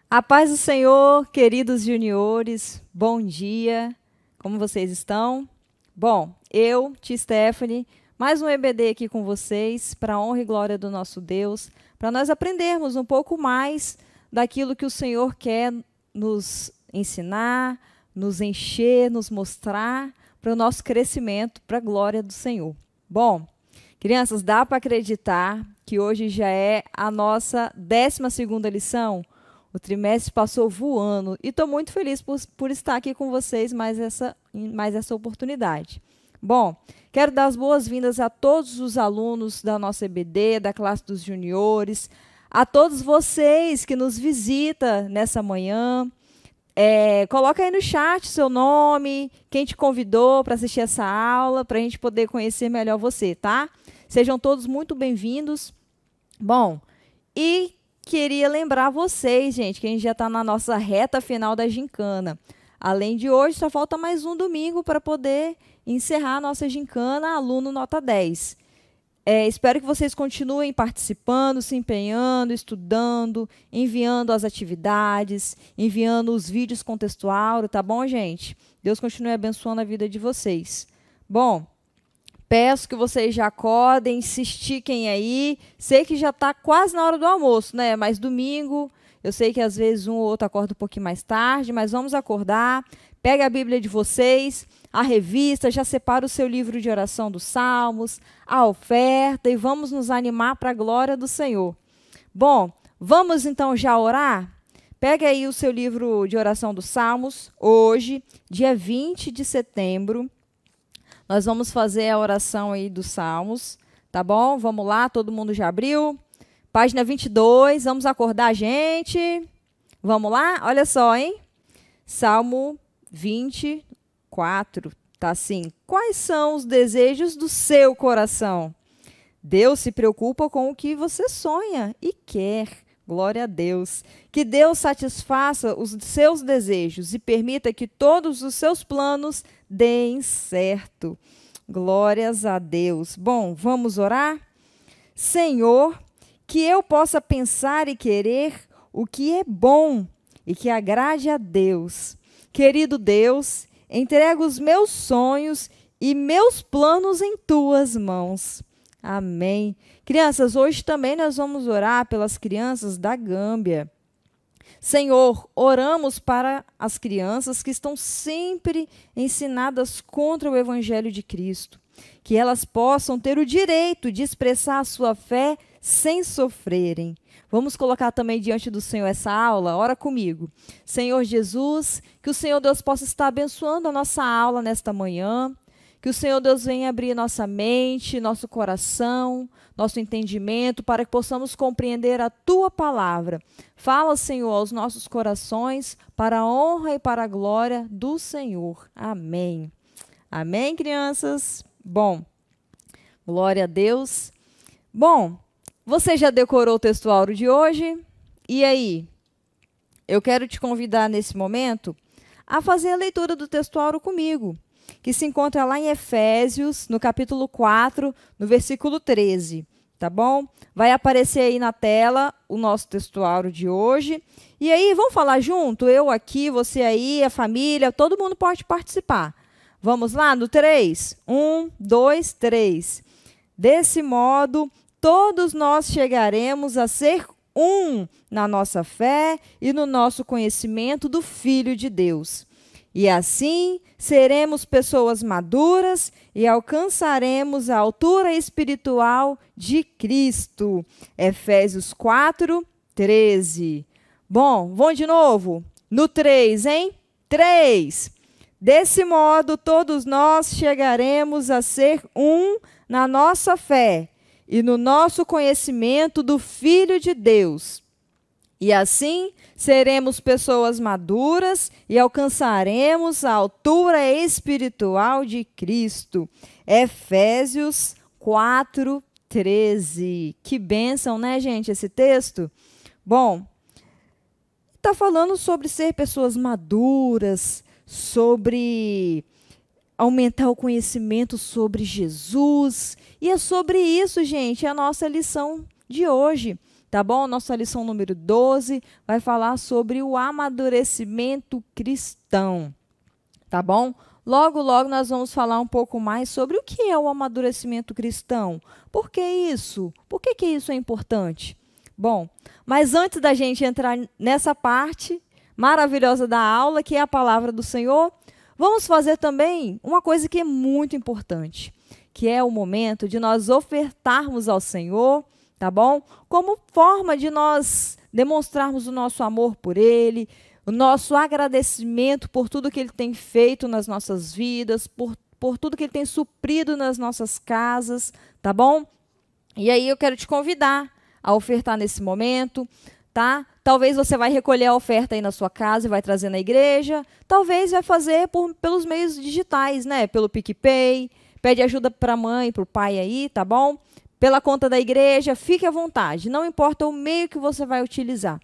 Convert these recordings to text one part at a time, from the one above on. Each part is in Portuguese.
A paz do Senhor, queridos juniores, bom dia, como vocês estão? Bom, eu, tia Stephanie, mais um EBD aqui com vocês, para a honra e glória do nosso Deus, para nós aprendermos um pouco mais daquilo que o Senhor quer nos ensinar, nos encher, nos mostrar, para o nosso crescimento, para a glória do Senhor. Bom, crianças, dá para acreditar que hoje já é a nossa 12ª lição? O trimestre passou voando e estou muito feliz por estar aqui com vocês mais essa oportunidade. Bom, quero dar as boas-vindas a todos os alunos da nossa EBD, da classe dos juniores, a todos vocês que nos visitam nessa manhã. Coloca aí no chat seu nome, quem te convidou para assistir essa aula, para a gente poder conhecer melhor você, tá? Sejam todos muito bem-vindos. Bom, queria lembrar vocês, gente, que a gente já está na nossa reta final da gincana. Além de hoje, só falta mais um domingo para poder encerrar a nossa gincana aluno nota 10. Espero que vocês continuem participando, se empenhando, estudando, enviando as atividades, enviando os vídeos com textual, tá bom, gente? Deus continue abençoando a vida de vocês. Bom, peço que vocês já acordem, se estiquem aí. Sei que já está quase na hora do almoço, né? Mas domingo, eu sei que às vezes um ou outro acorda um pouquinho mais tarde, mas vamos acordar. Pega a Bíblia de vocês, a revista, já separa o seu livro de oração dos Salmos, a oferta e vamos nos animar para a glória do Senhor. Bom, vamos então já orar? Pega aí o seu livro de oração dos Salmos, hoje, dia 20 de setembro. Nós vamos fazer a oração aí dos Salmos, tá bom? Vamos lá, todo mundo já abriu? Página 22, vamos acordar, gente? Vamos lá? Olha só, hein? Salmo 24, tá assim. Quais são os desejos do seu coração? Deus se preocupa com o que você sonha e quer. Glória a Deus. Que Deus satisfaça os seus desejos e permita que todos os seus planos deem certo. Glórias a Deus. Bom, vamos orar? Senhor, que eu possa pensar e querer o que é bom e que agrade a Deus. Querido Deus, entrego os meus sonhos e meus planos em tuas mãos. Amém. Crianças, hoje também nós vamos orar pelas crianças da Gâmbia. Senhor, oramos para as crianças que estão sempre ensinadas contra o Evangelho de Cristo, que elas possam ter o direito de expressar a sua fé sem sofrerem. Vamos colocar também diante do Senhor essa aula? Ora comigo. Senhor Jesus, que o Senhor Deus possa estar abençoando a nossa aula nesta manhã, que o Senhor Deus venha abrir nossa mente, nosso coração, nosso entendimento, para que possamos compreender a Tua palavra. Fala, Senhor, aos nossos corações, para a honra e para a glória do Senhor. Amém. Amém, crianças? Bom, glória a Deus. Bom, você já decorou o textuário de hoje? E aí? Eu quero te convidar nesse momento a fazer a leitura do textuário comigo, que se encontra lá em Efésios, no capítulo 4, no versículo 13, tá bom? Vai aparecer aí na tela o nosso textuário de hoje. E aí, vamos falar junto? Eu aqui, você aí, a família, todo mundo pode participar. Vamos lá, no 3? 1, 2, 3. Desse modo, todos nós chegaremos a ser um na nossa fé e no nosso conhecimento do Filho de Deus. E assim seremos pessoas maduras e alcançaremos a altura espiritual de Cristo. Efésios 4, 13. Bom, vamos de novo? No 3, hein? 3. Desse modo, todos nós chegaremos a ser um na nossa fé e no nosso conhecimento do Filho de Deus. E assim seremos pessoas maduras e alcançaremos a altura espiritual de Cristo. Efésios 4, 13. Que bênção, né, gente, esse texto? Bom, está falando sobre ser pessoas maduras, sobre aumentar o conhecimento sobre Jesus. E é sobre isso, gente, a nossa lição de hoje, tá bom? Nossa lição número 12 vai falar sobre o amadurecimento cristão, tá bom? Logo, logo nós vamos falar um pouco mais sobre o que é o amadurecimento cristão. Por que isso? Por que isso é importante? Bom, mas antes da gente entrar nessa parte maravilhosa da aula, que é a palavra do Senhor, vamos fazer também uma coisa que é muito importante, que é o momento de nós ofertarmos ao Senhor, tá bom? Como forma de nós demonstrarmos o nosso amor por Ele, o nosso agradecimento por tudo que Ele tem feito nas nossas vidas, por tudo que Ele tem suprido nas nossas casas, tá bom? E aí eu quero te convidar a ofertar nesse momento, tá? Talvez você vai recolher a oferta aí na sua casa e vai trazer na igreja. Talvez vai fazer pelos meios digitais, né? Pelo PicPay. Pede ajuda para a mãe, para o pai aí, tá bom? Pela conta da igreja, fique à vontade. Não importa o meio que você vai utilizar.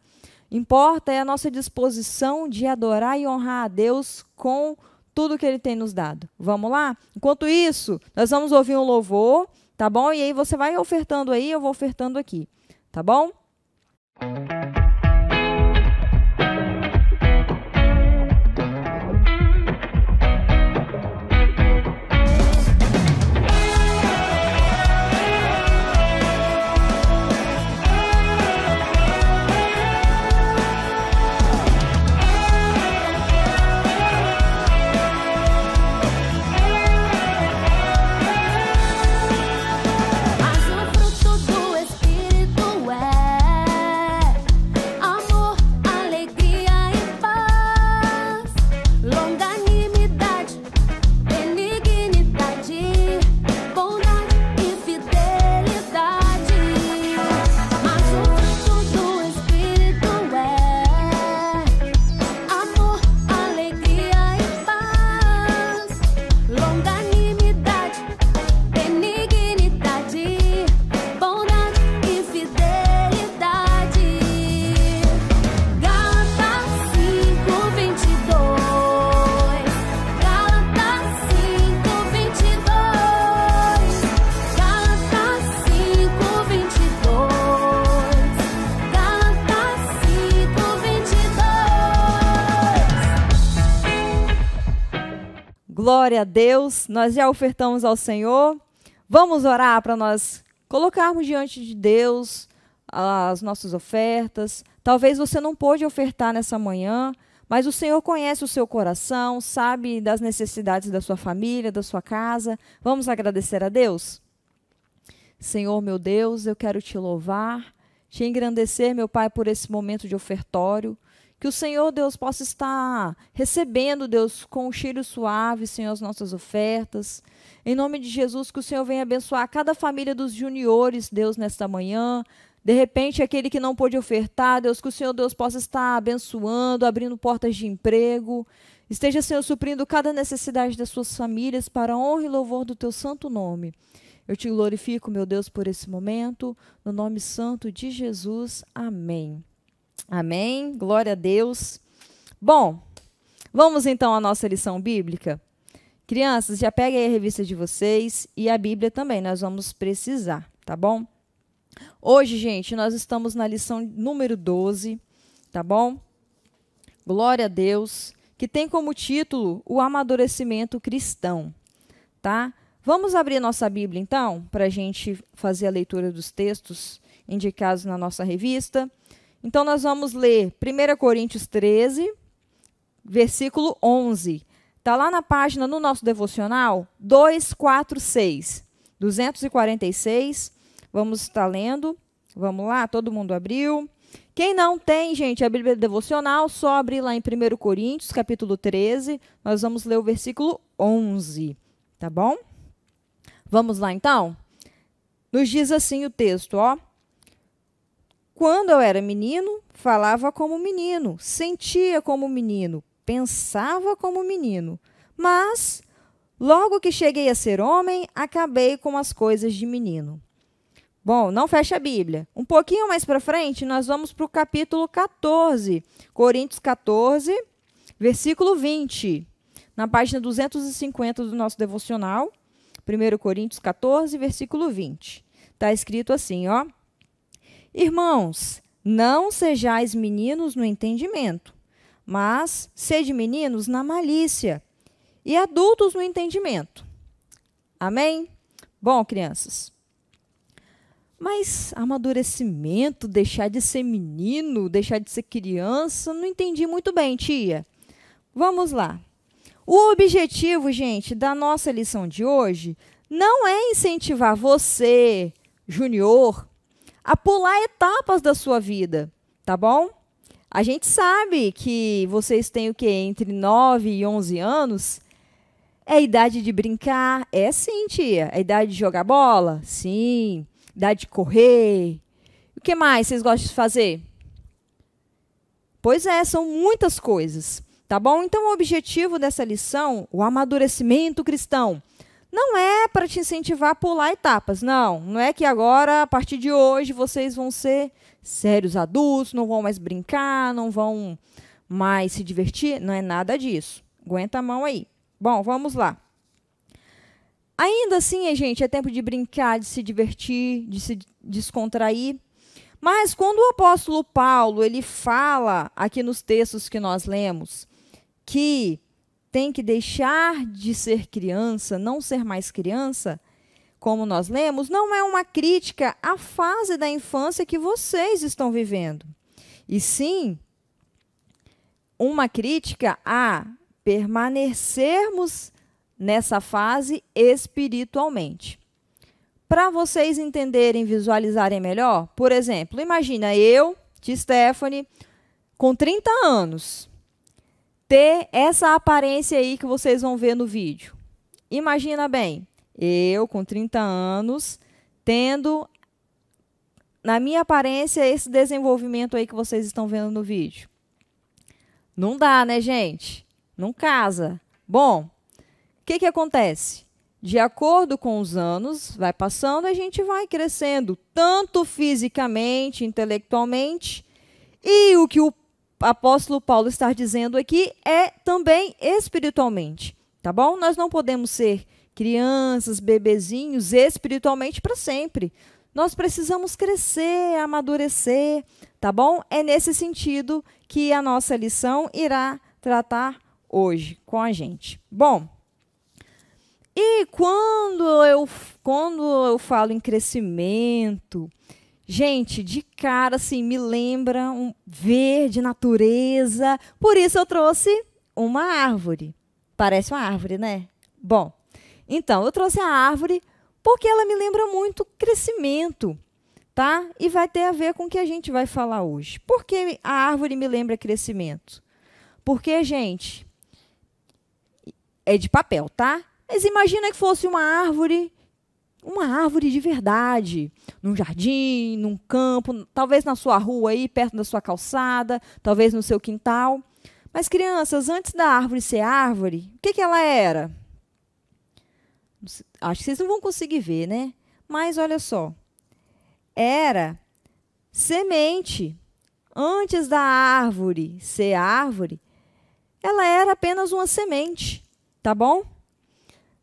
Importa é a nossa disposição de adorar e honrar a Deus com tudo que Ele tem nos dado. Vamos lá? Enquanto isso, nós vamos ouvir um louvor, tá bom? E aí você vai ofertando aí, eu vou ofertando aqui. Tá bom? Glória a Deus, nós já ofertamos ao Senhor. Vamos orar para nós colocarmos diante de Deus as nossas ofertas. Talvez você não pôde ofertar nessa manhã, mas o Senhor conhece o seu coração, sabe das necessidades da sua família, da sua casa. Vamos agradecer a Deus? Senhor, meu Deus, eu quero te louvar, te engrandecer, meu Pai, por esse momento de ofertório. Que o Senhor, Deus, possa estar recebendo, Deus, com um cheiro suave, Senhor, as nossas ofertas. Em nome de Jesus, que o Senhor venha abençoar cada família dos juniores, Deus, nesta manhã. De repente, aquele que não pôde ofertar, Deus, que o Senhor, Deus, possa estar abençoando, abrindo portas de emprego. Esteja, Senhor, suprindo cada necessidade das suas famílias para a honra e louvor do teu santo nome. Eu te glorifico, meu Deus, por esse momento. No nome santo de Jesus. Amém. Amém, glória a Deus. Bom, vamos então à nossa lição bíblica. Crianças, já peguem aí a revista de vocês e a Bíblia também, nós vamos precisar, tá bom? Hoje, gente, nós estamos na lição número 12, tá bom? Glória a Deus, que tem como título o amadurecimento cristão, tá? Vamos abrir nossa Bíblia, então, para a gente fazer a leitura dos textos indicados na nossa revista. Então, nós vamos ler 1 Coríntios 13, versículo 11. Está lá na página, no nosso devocional, 246. 246. Vamos estar lendo. Vamos lá, todo mundo abriu. Quem não tem, gente, a Bíblia devocional, só abrir lá em 1 Coríntios, capítulo 13. Nós vamos ler o versículo 11. Tá bom? Vamos lá, então? Nos diz assim o texto, ó. Quando eu era menino, falava como menino, sentia como menino, pensava como menino. Mas, logo que cheguei a ser homem, acabei com as coisas de menino. Bom, não fecha a Bíblia. Um pouquinho mais para frente, nós vamos para o capítulo 14, Coríntios 14, versículo 20. na página 250 do nosso devocional, 1 Coríntios 14, versículo 20. Está escrito assim, ó. Irmãos, não sejais meninos no entendimento, mas sede meninos na malícia e adultos no entendimento. Amém? Bom, crianças, mas amadurecimento, deixar de ser menino, deixar de ser criança, não entendi muito bem, tia. Vamos lá. O objetivo, gente, da nossa lição de hoje não é incentivar você, junior, a pular etapas da sua vida, tá bom? A gente sabe que vocês têm o quê? Entre 9 e 11 anos. É a idade de brincar? É sim, tia. É a idade de jogar bola? Sim. Idade de correr? O que mais vocês gostam de fazer? Pois é, são muitas coisas, tá bom? Então, o objetivo dessa lição, o amadurecimento cristão, não é para te incentivar a pular etapas, não. Não é que agora, a partir de hoje, vocês vão ser sérios adultos, não vão mais brincar, não vão mais se divertir. Não é nada disso. Aguenta a mão aí. Bom, vamos lá. Ainda assim, gente, é tempo de brincar, de se divertir, de se descontrair. Mas quando o apóstolo Paulo ele fala aqui nos textos que nós lemos que tem que deixar de ser criança, não ser mais criança, como nós lemos, não é uma crítica à fase da infância que vocês estão vivendo, e sim uma crítica a permanecermos nessa fase espiritualmente. Para vocês entenderem, visualizarem melhor, por exemplo, imagina eu, tia Stephanie, com 30 anos, ter essa aparência aí que vocês vão ver no vídeo. Imagina bem, eu com 30 anos, tendo na minha aparência esse desenvolvimento aí que vocês estão vendo no vídeo. Não dá, né, gente? Não casa. Bom, o que acontece? De acordo com os anos, vai passando, a gente vai crescendo, tanto fisicamente, intelectualmente, e o que o apóstolo Paulo está dizendo aqui é também espiritualmente, tá bom? Nós não podemos ser crianças, bebezinhos espiritualmente para sempre. Nós precisamos crescer, amadurecer, tá bom? É nesse sentido que a nossa lição irá tratar hoje com a gente. Bom, e quando eu falo em crescimento, gente, de cara, assim, me lembra um verde, natureza. Por isso eu trouxe uma árvore. Parece uma árvore, né? Bom, então, eu trouxe a árvore porque ela me lembra muito crescimento, tá? E vai ter a ver com o que a gente vai falar hoje. Por que a árvore me lembra crescimento? Porque, gente, é de papel, tá? Mas imagina que fosse uma árvore de verdade, num jardim, num campo, talvez na sua rua aí, perto da sua calçada, talvez no seu quintal. Mas, crianças, antes da árvore ser árvore, o que ela era? Acho que vocês não vão conseguir ver, né? Mas olha só, era semente. Antes da árvore ser árvore, ela era apenas uma semente, tá bom?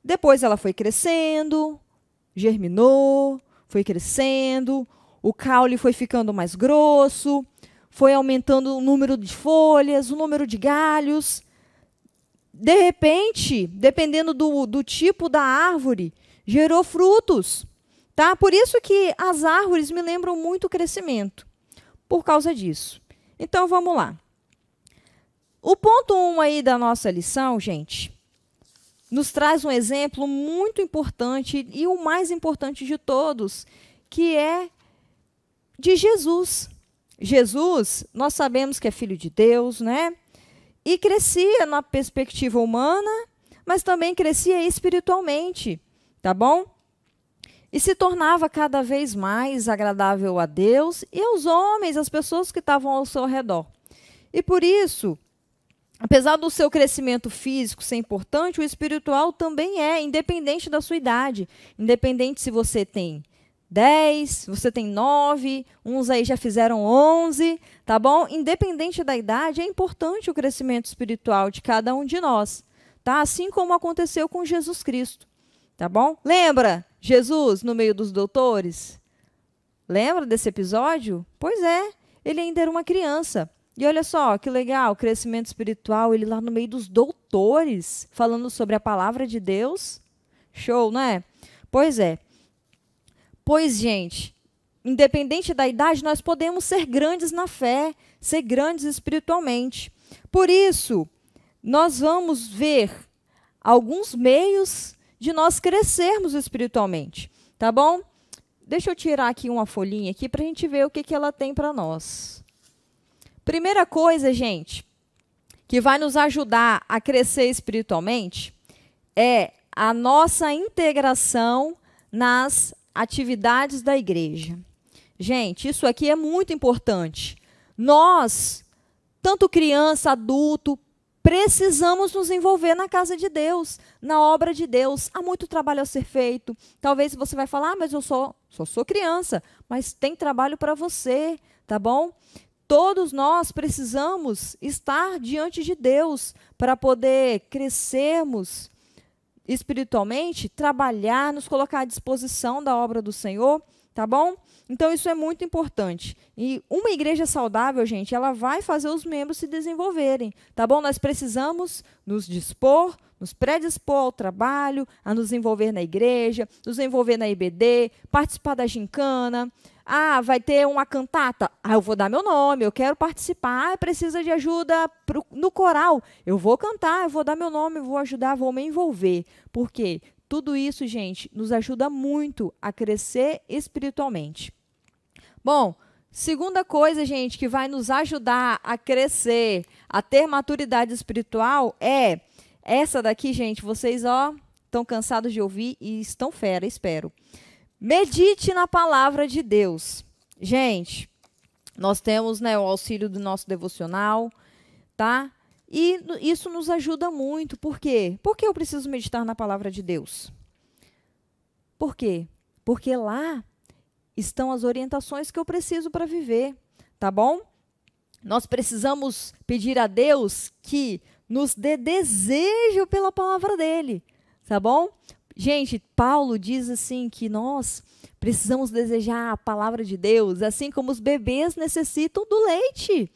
Depois ela foi crescendo, germinou, foi crescendo, o caule foi ficando mais grosso, foi aumentando o número de folhas, o número de galhos. De repente, dependendo do tipo da árvore, gerou frutos, tá? Por isso que as árvores me lembram muito o crescimento, por causa disso. Então, vamos lá. O ponto 1 aí da nossa lição, gente, nos traz um exemplo muito importante e o mais importante de todos, que é de Jesus. Jesus, nós sabemos que é filho de Deus, né? E crescia na perspectiva humana, mas também crescia espiritualmente, tá bom? E se tornava cada vez mais agradável a Deus e aos homens, às pessoas que estavam ao seu redor. E por isso, apesar do seu crescimento físico ser importante, o espiritual também é, independente da sua idade. Independente se você tem 10, se você tem 9, uns aí já fizeram 11, tá bom? Independente da idade, é importante o crescimento espiritual de cada um de nós, tá? Assim como aconteceu com Jesus Cristo, tá bom? Lembra Jesus no meio dos doutores? Lembra desse episódio? Pois é, ele ainda era uma criança. E olha só, que legal, crescimento espiritual, ele lá no meio dos doutores, falando sobre a palavra de Deus. Show, não é? Pois é. Pois, gente, independente da idade, nós podemos ser grandes na fé, ser grandes espiritualmente. Por isso, nós vamos ver alguns meios de nós crescermos espiritualmente, tá bom? Deixa eu tirar aqui uma folhinha aqui para a gente ver o que ela tem para nós. Primeira coisa, gente, que vai nos ajudar a crescer espiritualmente é a nossa integração nas atividades da igreja. Gente, isso aqui é muito importante. Nós, tanto criança, adulto, precisamos nos envolver na casa de Deus, na obra de Deus. Há muito trabalho a ser feito. Talvez você vai falar, mas eu só sou criança, mas tem trabalho para você, tá bom? Todos nós precisamos estar diante de Deus para poder crescermos espiritualmente, trabalhar, nos colocar à disposição da obra do Senhor, tá bom? Então, isso é muito importante. E uma igreja saudável, gente, ela vai fazer os membros se desenvolverem, tá bom? Nós precisamos nos dispor, nos predispor ao trabalho, a nos envolver na igreja, nos envolver na IBD, participar da gincana. Ah, vai ter uma cantata. Ah, eu vou dar meu nome, eu quero participar. Ah, precisa de ajuda no coral. Eu vou cantar, eu vou dar meu nome, eu vou ajudar, vou me envolver. Por quê? Tudo isso, gente, nos ajuda muito a crescer espiritualmente. Bom, segunda coisa, gente, que vai nos ajudar a crescer, a ter maturidade espiritual é essa daqui, gente. Vocês, estão cansados de ouvir e estão fera, espero. Medite na palavra de Deus. Gente, nós temos, né, o auxílio do nosso devocional, tá? E isso nos ajuda muito. Por quê? Por que eu preciso meditar na palavra de Deus? Por quê? Porque lá estão as orientações que eu preciso para viver, tá bom? Nós precisamos pedir a Deus que nos dê desejo pela palavra dele, tá bom? Gente, Paulo diz assim que nós precisamos desejar a palavra de Deus, assim como os bebês necessitam do leite.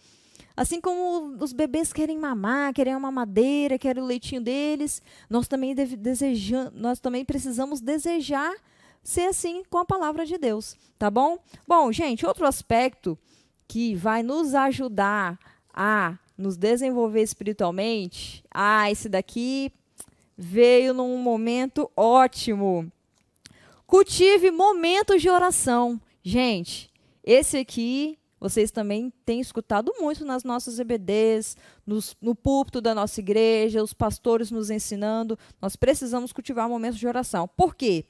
Assim como os bebês querem mamar, querem a mamadeira, querem o leitinho deles, nós também precisamos desejar ser assim com a palavra de Deus, tá bom? Bom, gente, outro aspecto que vai nos ajudar a nos desenvolver espiritualmente, esse daqui veio num momento ótimo. Cultive momentos de oração. Gente, esse aqui vocês também têm escutado muito nas nossas EBDs, no púlpito da nossa igreja, os pastores nos ensinando. Nós precisamos cultivar momentos de oração. Por quê?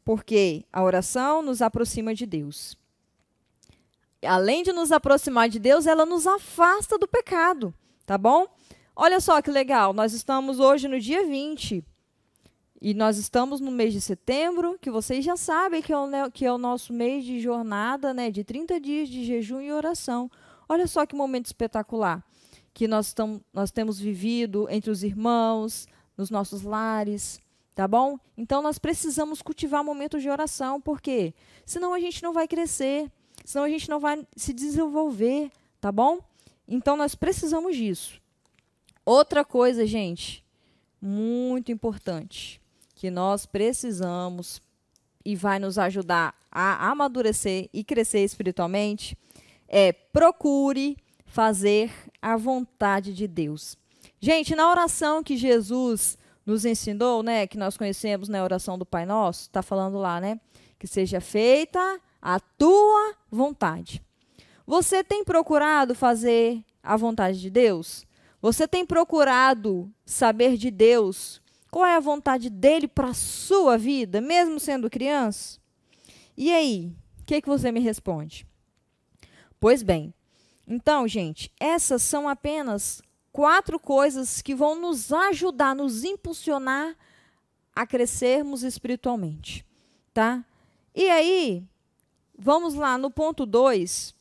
Porque a oração nos aproxima de Deus. Além de nos aproximar de Deus, ela nos afasta do pecado, tá bom? Olha só que legal, nós estamos hoje no dia 20 e nós estamos no mês de setembro, que vocês já sabem que é o nosso mês de jornada, né, de 30 dias de jejum e oração. Olha só que momento espetacular que nós temos vivido entre os irmãos, nos nossos lares, tá bom? Então, nós precisamos cultivar momentos de oração, por quê? Senão a gente não vai crescer, senão a gente não vai se desenvolver, tá bom? Então, nós precisamos disso. Outra coisa, gente, muito importante, que nós precisamos e vai nos ajudar a amadurecer e crescer espiritualmente, é procure fazer a vontade de Deus. Gente, na oração que Jesus nos ensinou, né, que nós conhecemos na oração do Pai Nosso, está falando lá, né, que seja feita a tua vontade. Você tem procurado fazer a vontade de Deus? Você tem procurado saber de Deus qual é a vontade dele para a sua vida, mesmo sendo criança? E aí, o que você me responde? Pois bem, então, gente, essas são apenas 4 coisas que vão nos ajudar, nos impulsionar a crescermos espiritualmente, tá? E aí, vamos lá no ponto 2.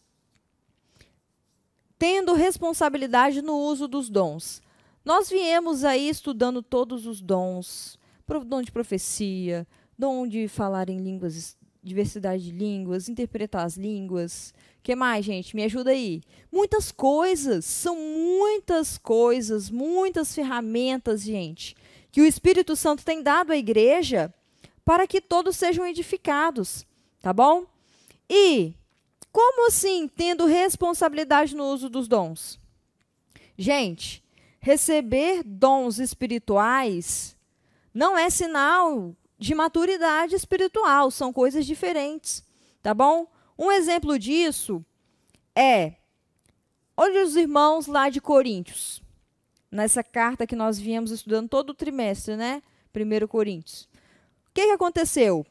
Tendo responsabilidade no uso dos dons. Nós viemos aí estudando todos os dons, dom de profecia, dom de falar em línguas, diversidade de línguas, interpretar as línguas. O que mais, gente? Me ajuda aí. Muitas coisas, são muitas coisas, muitas ferramentas, gente, que o Espírito Santo tem dado à igreja para que todos sejam edificados, tá bom? E como assim, tendo responsabilidade no uso dos dons? Gente, receber dons espirituais não é sinal de maturidade espiritual, são coisas diferentes, tá bom? Um exemplo disso é, olha os irmãos lá de Coríntios, nessa carta que nós viemos estudando todo o trimestre, né? 1 Coríntios. O que aconteceu?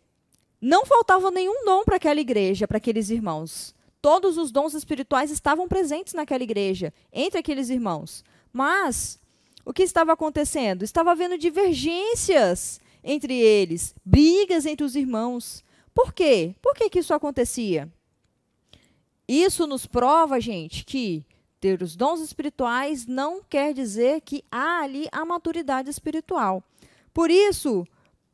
Não faltava nenhum dom para aquela igreja, para aqueles irmãos. Todos os dons espirituais estavam presentes naquela igreja, entre aqueles irmãos. Mas o que estava acontecendo? Estava havendo divergências entre eles, brigas entre os irmãos. Por quê? Por que isso acontecia? Isso nos prova, gente, que ter os dons espirituais não quer dizer que há ali a maturidade espiritual. Por isso,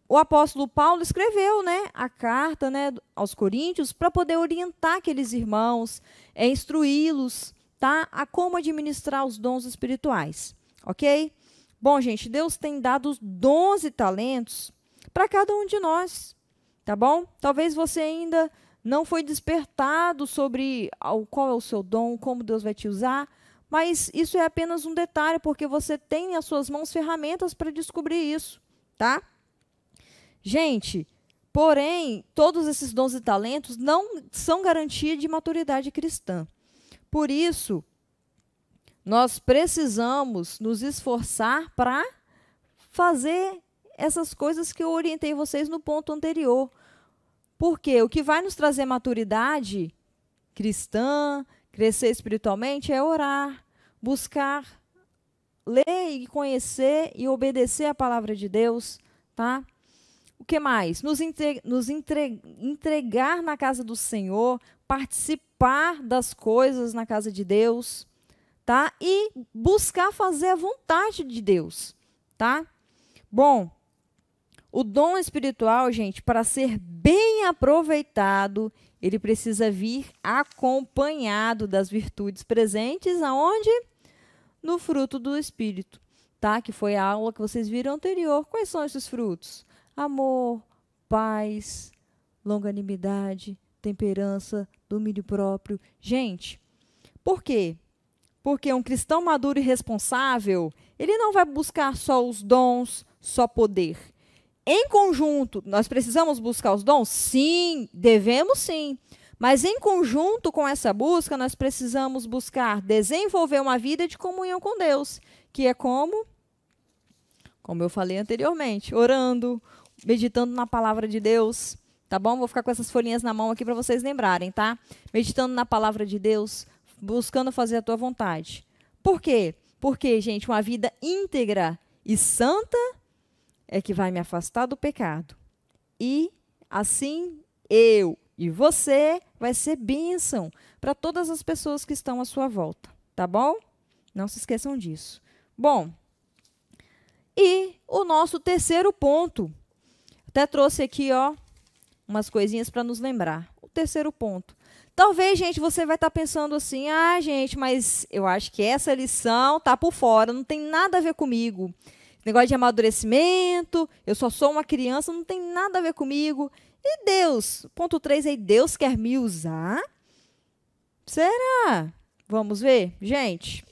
o apóstolo Paulo escreveu, né, a carta, né, aos Coríntios para poder orientar aqueles irmãos, instruí-los, tá, a como administrar os dons espirituais, ok? Bom, gente, Deus tem dado 12 talentos para cada um de nós, tá bom? Talvez você ainda não foi despertado sobre qual é o seu dom, como Deus vai te usar, mas isso é apenas um detalhe, porque você tem nas suas mãos ferramentas para descobrir isso, tá? Gente, porém, todos esses dons e talentos não são garantia de maturidade cristã. Por isso, nós precisamos nos esforçar para fazer essas coisas que eu orientei vocês no ponto anterior. Porque o que vai nos trazer maturidade cristã, crescer espiritualmente, é orar, buscar, ler e conhecer e obedecer a palavra de Deus, tá? O que mais? Nos entregar na casa do Senhor, participar das coisas na casa de Deus, tá? E buscar fazer a vontade de Deus, tá? Bom, o dom espiritual, gente, para ser bem aproveitado, ele precisa vir acompanhado das virtudes presentes aonde? No fruto do Espírito, tá? Que foi a aula que vocês viram anterior. Quais são esses frutos? Amor, paz, longanimidade, temperança, domínio próprio. Gente, por quê? Porque um cristão maduro e responsável, ele não vai buscar só os dons, só poder. Em conjunto, nós precisamos buscar os dons? Sim, devemos sim. Mas em conjunto com essa busca, nós precisamos buscar desenvolver uma vida de comunhão com Deus, que é como eu falei anteriormente, orando, meditando na palavra de Deus, tá bom? Vou ficar com essas folhinhas na mão aqui para vocês lembrarem, tá? Meditando na palavra de Deus, buscando fazer a tua vontade. Por quê? Porque, gente, uma vida íntegra e santa é que vai me afastar do pecado. E, assim, eu e você vai ser bênção para todas as pessoas que estão à sua volta, tá bom? Não se esqueçam disso. Bom, e o nosso terceiro ponto, até trouxe aqui, ó, umas coisinhas para nos lembrar. O terceiro ponto. Talvez, gente, você vai estar pensando assim, gente, mas eu acho que essa lição tá por fora, não tem nada a ver comigo. Negócio de amadurecimento, eu só sou uma criança, não tem nada a ver comigo. E Deus, ponto 3 aí, Deus quer me usar? Será? Vamos ver? Gente,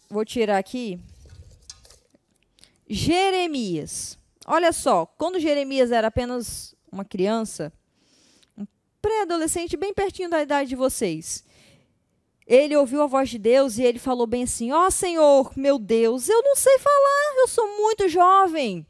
vou tirar aqui Jeremias. Olha só, quando Jeremias era apenas uma criança, um pré-adolescente bem pertinho da idade de vocês, ele ouviu a voz de Deus e ele falou bem assim, Senhor, meu Deus, eu não sei falar, eu sou muito jovem.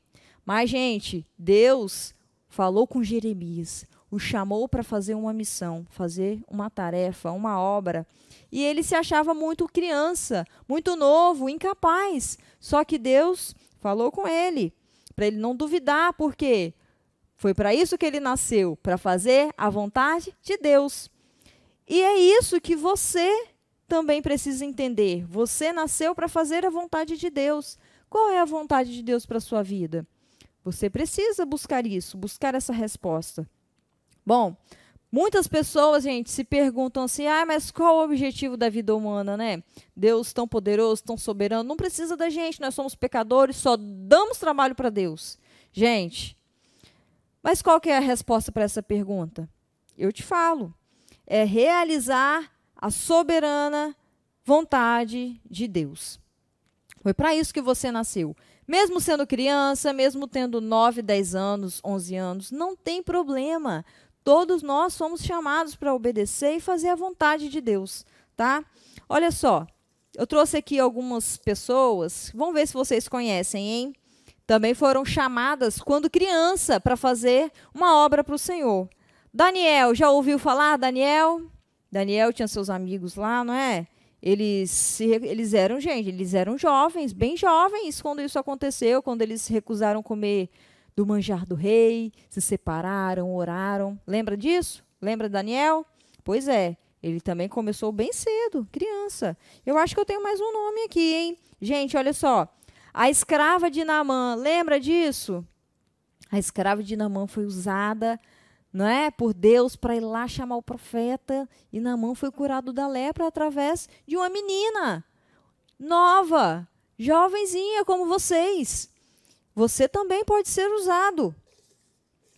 Mas, gente, Deus falou com Jeremias, o chamou para fazer uma missão, fazer uma tarefa, uma obra. E ele se achava muito criança, muito novo, incapaz. Só que Deus falou com ele, para ele não duvidar, porque foi para isso que ele nasceu, para fazer a vontade de Deus. E é isso que você também precisa entender: você nasceu para fazer a vontade de Deus. Qual é a vontade de Deus para a sua vida? Você precisa buscar isso, buscar essa resposta. Bom, muitas pessoas, gente, se perguntam assim: mas qual o objetivo da vida humana, né? Deus tão poderoso, tão soberano, não precisa da gente, nós somos pecadores, só damos trabalho para Deus. Gente, mas qual que é a resposta para essa pergunta? Eu te falo: é realizar a soberana vontade de Deus. Foi para isso que você nasceu. Mesmo sendo criança, mesmo tendo 9, 10 anos, 11 anos, não tem problema. Todos nós somos chamados para obedecer e fazer a vontade de Deus, tá? Olha só, eu trouxe aqui algumas pessoas, vamos ver se vocês conhecem, hein? Também foram chamadas quando criança para fazer uma obra para o Senhor. Daniel, já ouviu falar, Daniel? Daniel tinha seus amigos lá, não é? Eles eram jovens, bem jovens, quando isso aconteceu, quando eles se recusaram comer do manjar do rei, se separaram, oraram. Lembra disso? Lembra de Daniel? Pois é, ele também começou bem cedo, criança. Eu acho que eu tenho mais um nome aqui, hein? Gente, olha só. A escrava de Naamã, lembra disso? A escrava de Naamã foi usada, não é, por Deus para ir lá chamar o profeta, e Naamã foi curado da lepra através de uma menina nova, jovenzinha como vocês. Você também pode ser usado.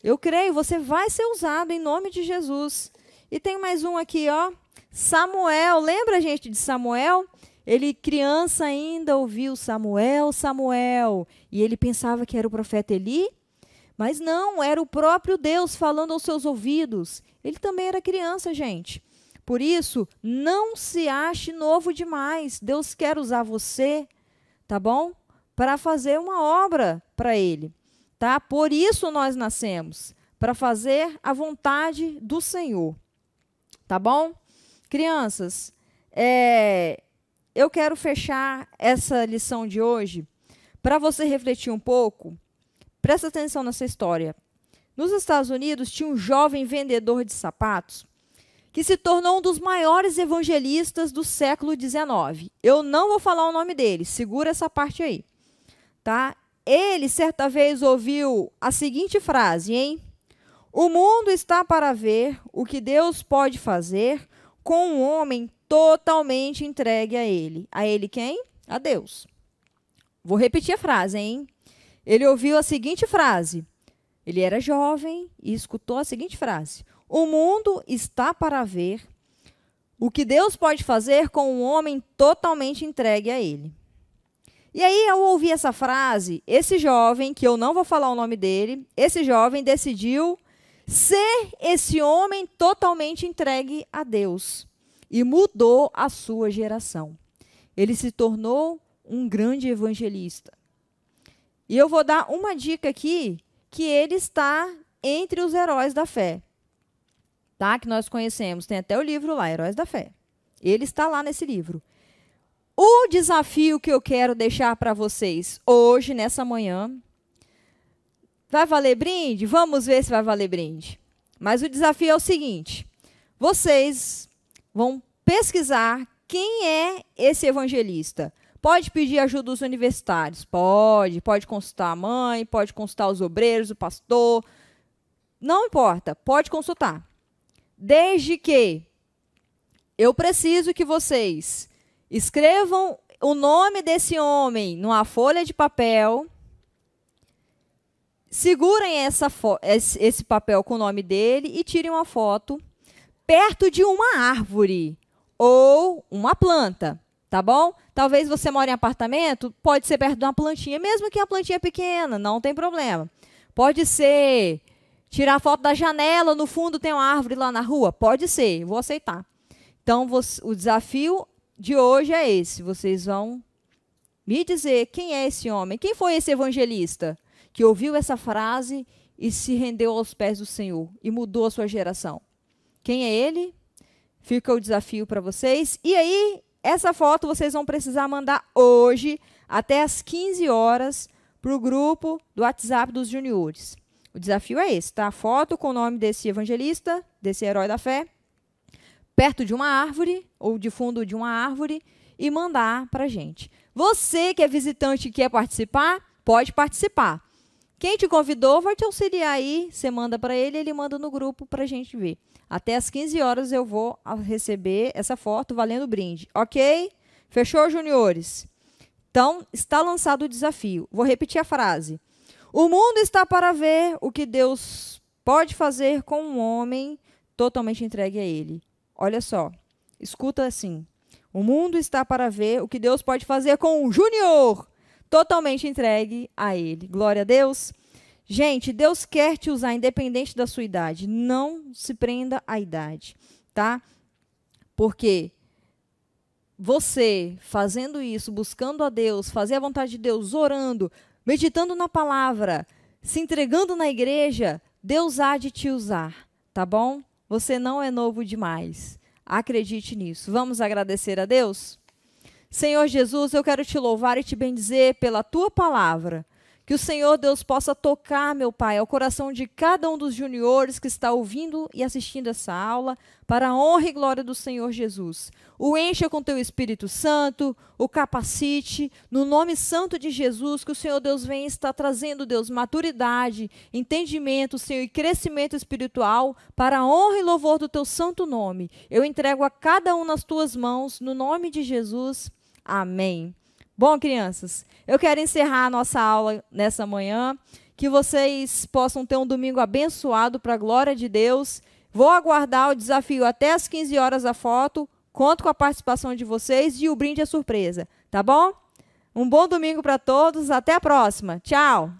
Eu creio, você vai ser usado em nome de Jesus. E tem mais um aqui, ó. Samuel, lembra, gente, de Samuel? Ele, criança ainda, ouviu Samuel, Samuel. E ele pensava que era o profeta Eli. Mas não, era o próprio Deus falando aos seus ouvidos. Ele também era criança, gente. Por isso, não se ache novo demais. Deus quer usar você, tá bom? Para fazer uma obra para Ele, tá? Por isso nós nascemos, para fazer a vontade do Senhor, tá bom? Crianças, eu quero fechar essa lição de hoje para você refletir um pouco. Presta atenção nessa história. Nos Estados Unidos, tinha um jovem vendedor de sapatos que se tornou um dos maiores evangelistas do século XIX. Eu não vou falar o nome dele, segura essa parte aí. Tá? Ele, certa vez, ouviu a seguinte frase, hein? O mundo está para ver o que Deus pode fazer com um homem totalmente entregue a Ele. A Ele quem? A Deus. Vou repetir a frase, hein? Ele ouviu a seguinte frase. Ele era jovem e escutou a seguinte frase. O mundo está para ver o que Deus pode fazer com um homem totalmente entregue a Ele. E aí, ao ouvir essa frase, esse jovem, que eu não vou falar o nome dele, esse jovem decidiu ser esse homem totalmente entregue a Deus. E mudou a sua geração. Ele se tornou um grande evangelista. E eu vou dar uma dica aqui, que ele está entre os heróis da fé. Tá? Que nós conhecemos. Tem até o livro lá, Heróis da Fé. Ele está lá nesse livro. O desafio que eu quero deixar para vocês hoje, nessa manhã, vai valer brinde? Vamos ver se vai valer brinde. Mas o desafio é o seguinte: vocês vão pesquisar quem é esse evangelista. Pode pedir ajuda dos universitários? Pode consultar a mãe, pode consultar os obreiros, o pastor. Não importa, pode consultar. Desde que eu preciso que vocês escrevam o nome desse homem numa folha de papel, segurem esse papel com o nome dele e tirem uma foto perto de uma árvore ou uma planta, tá bom? Talvez você mora em apartamento, pode ser perto de uma plantinha, mesmo que a plantinha é pequena, não tem problema. Pode ser tirar foto da janela, no fundo tem uma árvore lá na rua, pode ser, vou aceitar. Então, o desafio de hoje é esse, vocês vão me dizer quem é esse homem, quem foi esse evangelista que ouviu essa frase e se rendeu aos pés do Senhor e mudou a sua geração. Quem é ele? Fica o desafio para vocês. E aí, essa foto vocês vão precisar mandar hoje, até às 15 horas, para o grupo do WhatsApp dos juniores. O desafio é esse, tá? Foto com o nome desse evangelista, desse herói da fé, perto de uma árvore ou de fundo de uma árvore e mandar para a gente. Você que é visitante e quer participar, pode participar. Quem te convidou vai te auxiliar aí, você manda para ele, ele manda no grupo para a gente ver. Até às 15 horas eu vou receber essa foto valendo brinde, ok? Fechou, juniores? Então, está lançado o desafio. Vou repetir a frase. O mundo está para ver o que Deus pode fazer com um homem totalmente entregue a ele. Olha só, escuta assim. O mundo está para ver o que Deus pode fazer com um júnior totalmente entregue a ele. Glória a Deus. Gente, Deus quer te usar independente da sua idade. Não se prenda à idade, tá? Porque você fazendo isso, buscando a Deus, fazer a vontade de Deus, orando, meditando na palavra, se entregando na igreja, Deus há de te usar, tá bom? Você não é novo demais. Acredite nisso. Vamos agradecer a Deus? Senhor Jesus, eu quero te louvar e te bendizer pela tua palavra. Que o Senhor Deus possa tocar, meu Pai, ao coração de cada um dos juniores que está ouvindo e assistindo essa aula, para a honra e glória do Senhor Jesus. O encha com teu Espírito Santo, o capacite, no nome santo de Jesus, que o Senhor Deus venha estar trazendo, Deus, maturidade, entendimento, Senhor, e crescimento espiritual, para a honra e louvor do teu santo nome. Eu entrego a cada um nas tuas mãos, no nome de Jesus. Amém. Bom, crianças, eu quero encerrar a nossa aula nessa manhã, que vocês possam ter um domingo abençoado para a glória de Deus. Vou aguardar o desafio até às 15 horas a foto, conto com a participação de vocês e o brinde é surpresa, tá bom? Um bom domingo para todos, até a próxima. Tchau!